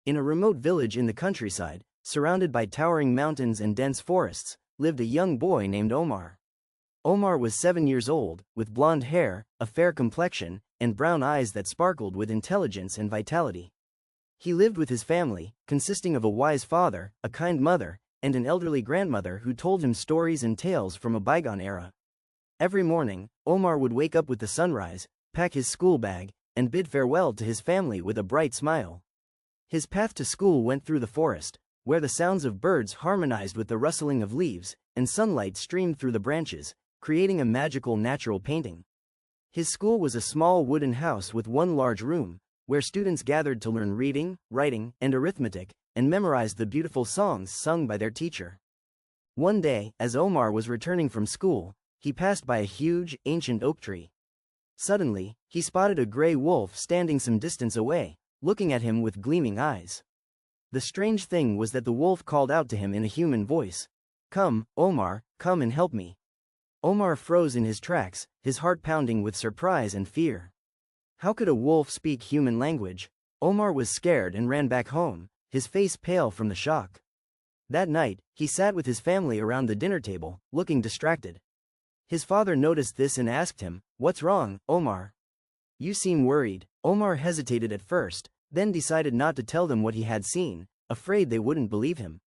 In a remote village in the countryside, surrounded by towering mountains and dense forests, lived a young boy named Omar. Omar was 7 years old, with blonde hair, a fair complexion, and brown eyes that sparkled with intelligence and vitality. He lived with his family, consisting of a wise father, a kind mother, and an elderly grandmother who told him stories and tales from a bygone era. Every morning, Omar would wake up with the sunrise, pack his school bag, and bid farewell to his family with a bright smile. His path to school went through the forest, where the sounds of birds harmonized with the rustling of leaves, and sunlight streamed through the branches, creating a magical natural painting. His school was a small wooden house with one large room, where students gathered to learn reading, writing, and arithmetic, and memorized the beautiful songs sung by their teacher. One day, as Omar was returning from school, he passed by a huge, ancient oak tree. Suddenly, he spotted a gray wolf standing some distance away, looking at him with gleaming eyes. The strange thing was that the wolf called out to him in a human voice, "Come, Omar, come and help me." Omar froze in his tracks, his heart pounding with surprise and fear. How could a wolf speak human language? Omar was scared and ran back home, his face pale from the shock. That night, he sat with his family around the dinner table, looking distracted. His father noticed this and asked him, "What's wrong, Omar? You seem worried." Omar hesitated at first, then decided not to tell them what he had seen, afraid they wouldn't believe him.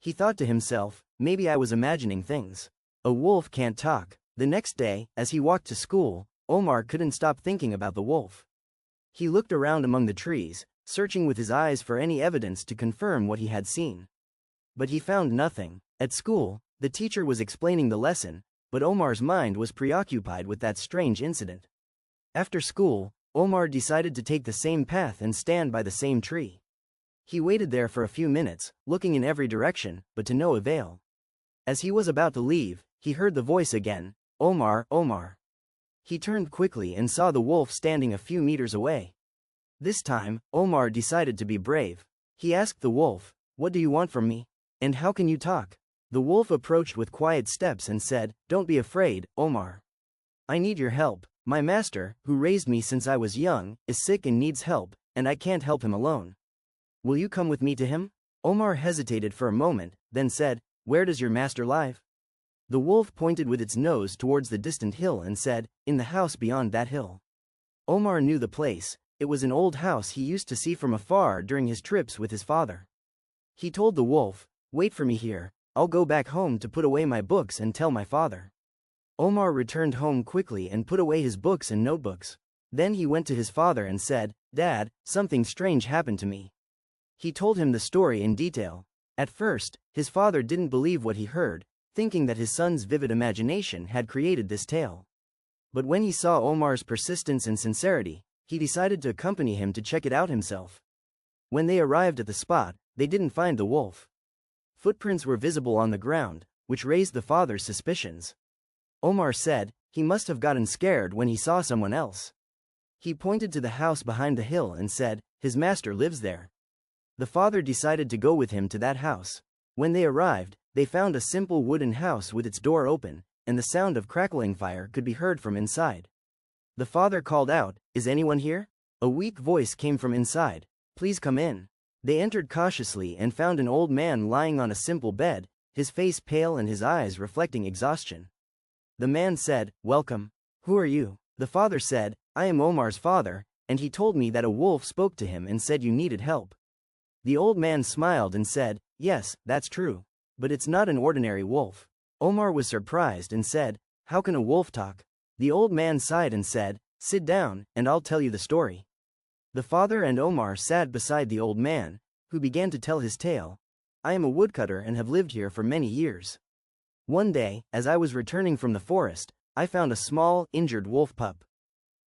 He thought to himself, maybe I was imagining things. A wolf can't talk. The next day, as he walked to school, Omar couldn't stop thinking about the wolf. He looked around among the trees, searching with his eyes for any evidence to confirm what he had seen. But he found nothing. At school, the teacher was explaining the lesson, but Omar's mind was preoccupied with that strange incident. After school, Omar decided to take the same path and stand by the same tree. He waited there for a few minutes, looking in every direction, but to no avail. As he was about to leave, he heard the voice again, "Omar, Omar." He turned quickly and saw the wolf standing a few meters away. This time, Omar decided to be brave. He asked the wolf, "What do you want from me? And how can you talk?" The wolf approached with quiet steps and said, "Don't be afraid, Omar. I need your help. My master, who raised me since I was young, is sick and needs help, and I can't help him alone. Will you come with me to him?" Omar hesitated for a moment, then said, "Where does your master live?" The wolf pointed with its nose towards the distant hill and said, "In the house beyond that hill." Omar knew the place. It was an old house he used to see from afar during his trips with his father. He told the wolf, "Wait for me here. I'll go back home to put away my books and tell my father." Omar returned home quickly and put away his books and notebooks. Then he went to his father and said, "Dad, something strange happened to me." He told him the story in detail. At first, his father didn't believe what he heard, thinking that his son's vivid imagination had created this tale. But when he saw Omar's persistence and sincerity, he decided to accompany him to check it out himself. When they arrived at the spot, they didn't find the wolf. Footprints were visible on the ground, which raised the father's suspicions. Omar said, he must have gotten scared when he saw someone else. He pointed to the house behind the hill and said, "His master lives there." The father decided to go with him to that house. When they arrived, they found a simple wooden house with its door open, and the sound of crackling fire could be heard from inside. The father called out, "Is anyone here?" A weak voice came from inside, "Please come in." They entered cautiously and found an old man lying on a simple bed, his face pale and his eyes reflecting exhaustion. The man said, "Welcome. Who are you?" The father said, "I am Omar's father, and he told me that a wolf spoke to him and said you needed help." The old man smiled and said, "Yes, that's true. But it's not an ordinary wolf." Omar was surprised and said, "How can a wolf talk?" The old man sighed and said, "Sit down, and I'll tell you the story." The father and Omar sat beside the old man, who began to tell his tale. "I am a woodcutter and have lived here for many years. One day, as I was returning from the forest, I found a small, injured wolf pup.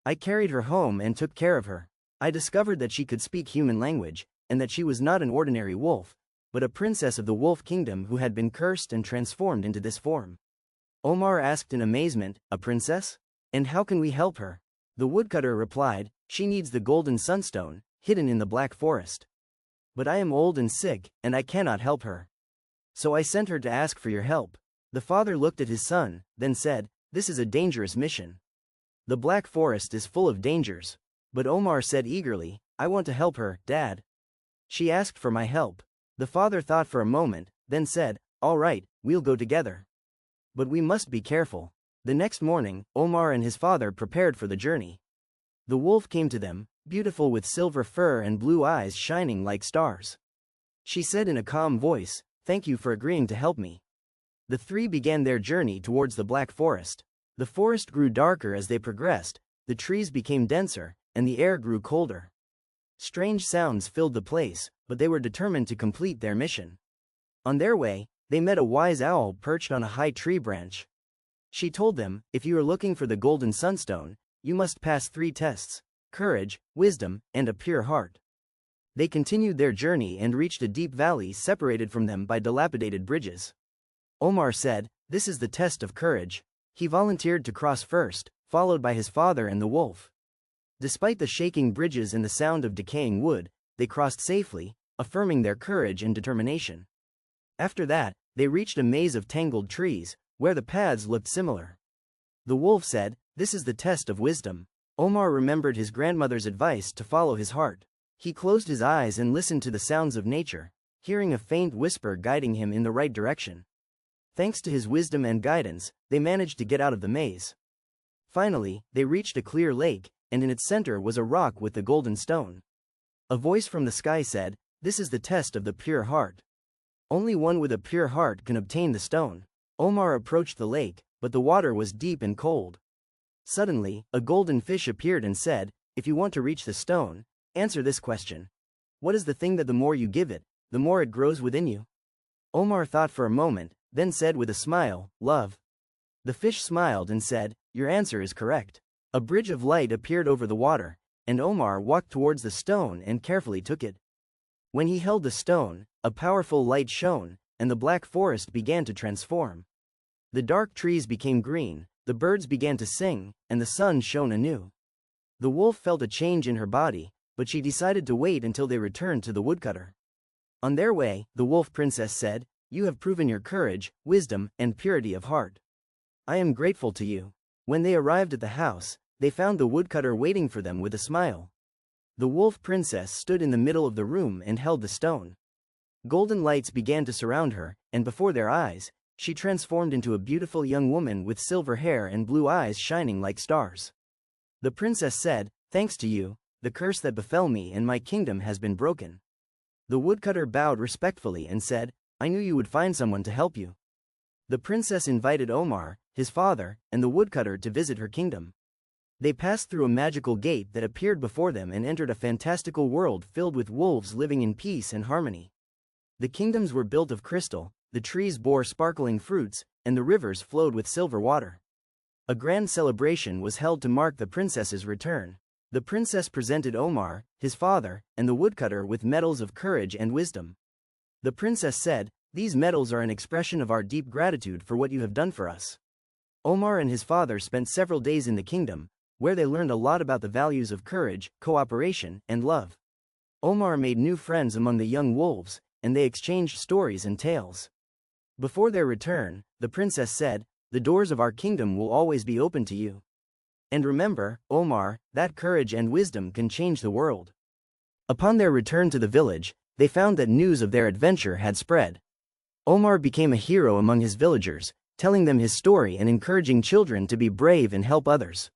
I carried her home and took care of her. I discovered that she could speak human language, and that she was not an ordinary wolf, but a princess of the wolf kingdom who had been cursed and transformed into this form." Omar asked in amazement, "A princess? And how can we help her?" The woodcutter replied, "She needs the Golden Sunstone, hidden in the Black Forest. But I am old and sick, and I cannot help her. So I sent her to ask for your help." The father looked at his son, then said, "This is a dangerous mission. The Black Forest is full of dangers." But Omar said eagerly, "I want to help her, Dad." She asked for my help. The father thought for a moment, then said, "All right, we'll go together. But we must be careful." The next morning, Omar and his father prepared for the journey. The wolf came to them, beautiful with silver fur and blue eyes shining like stars. She said in a calm voice, "Thank you for agreeing to help me." The three began their journey towards the Black Forest. The forest grew darker as they progressed, the trees became denser, and the air grew colder. Strange sounds filled the place, but they were determined to complete their mission. On their way, they met a wise owl perched on a high tree branch. She told them, "If you are looking for the Golden Sunstone, you must pass 3 tests: courage, wisdom, and a pure heart." They continued their journey and reached a deep valley separated from them by dilapidated bridges. Omar said, "This is the test of courage." He volunteered to cross first, followed by his father and the wolf. Despite the shaking bridges and the sound of decaying wood, they crossed safely, affirming their courage and determination. After that, they reached a maze of tangled trees, where the paths looked similar. The wolf said, "This is the test of wisdom." Omar remembered his grandmother's advice to follow his heart. He closed his eyes and listened to the sounds of nature, hearing a faint whisper guiding him in the right direction. Thanks to his wisdom and guidance, they managed to get out of the maze. Finally, they reached a clear lake, and in its center was a rock with the golden stone. A voice from the sky said, "This is the test of the pure heart. Only one with a pure heart can obtain the stone." Omar approached the lake, but the water was deep and cold. Suddenly, a golden fish appeared and said, "If you want to reach the stone, answer this question. What is the thing that the more you give it, the more it grows within you?" Omar thought for a moment, then said with a smile, "Love." The fish smiled and said, "Your answer is correct." A bridge of light appeared over the water, and Omar walked towards the stone and carefully took it. When he held the stone, a powerful light shone, and the black forest began to transform. The dark trees became green, the birds began to sing, and the sun shone anew. The wolf felt a change in her body, but she decided to wait until they returned to the woodcutter. On their way, the wolf princess said, "You have proven your courage, wisdom, and purity of heart. I am grateful to you." When they arrived at the house, they found the woodcutter waiting for them with a smile. The wolf princess stood in the middle of the room and held the stone. Golden lights began to surround her, and before their eyes, she transformed into a beautiful young woman with silver hair and blue eyes shining like stars. The princess said, "Thanks to you, the curse that befell me and my kingdom has been broken." The woodcutter bowed respectfully and said, "I knew you would find someone to help you." The princess invited Omar, his father, and the woodcutter to visit her kingdom. They passed through a magical gate that appeared before them and entered a fantastical world filled with wolves living in peace and harmony. The kingdoms were built of crystal, the trees bore sparkling fruits, and the rivers flowed with silver water. A grand celebration was held to mark the princess's return. The princess presented Omar, his father, and the woodcutter with medals of courage and wisdom. The princess said, "These medals are an expression of our deep gratitude for what you have done for us." Omar and his father spent several days in the kingdom, where they learned a lot about the values of courage, cooperation, and love. Omar made new friends among the young wolves, and they exchanged stories and tales. Before their return, the princess said, "The doors of our kingdom will always be open to you. And remember, Omar, that courage and wisdom can change the world." Upon their return to the village, they found that news of their adventure had spread. Omar became a hero among his villagers, telling them his story and encouraging children to be brave and help others.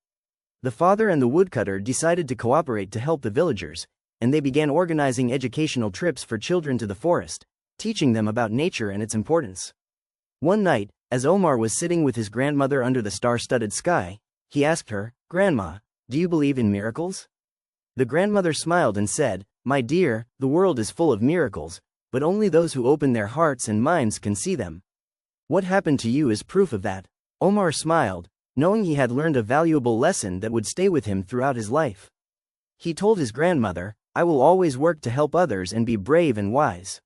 The father and the woodcutter decided to cooperate to help the villagers, and they began organizing educational trips for children to the forest, teaching them about nature and its importance. One night, as Omar was sitting with his grandmother under the star-studded sky, he asked her, "Grandma, do you believe in miracles?" The grandmother smiled and said, "My dear, the world is full of miracles, but only those who open their hearts and minds can see them. What happened to you is proof of that." Omar smiled, knowing he had learned a valuable lesson that would stay with him throughout his life. He told his grandmother, "I will always work to help others and be brave and wise."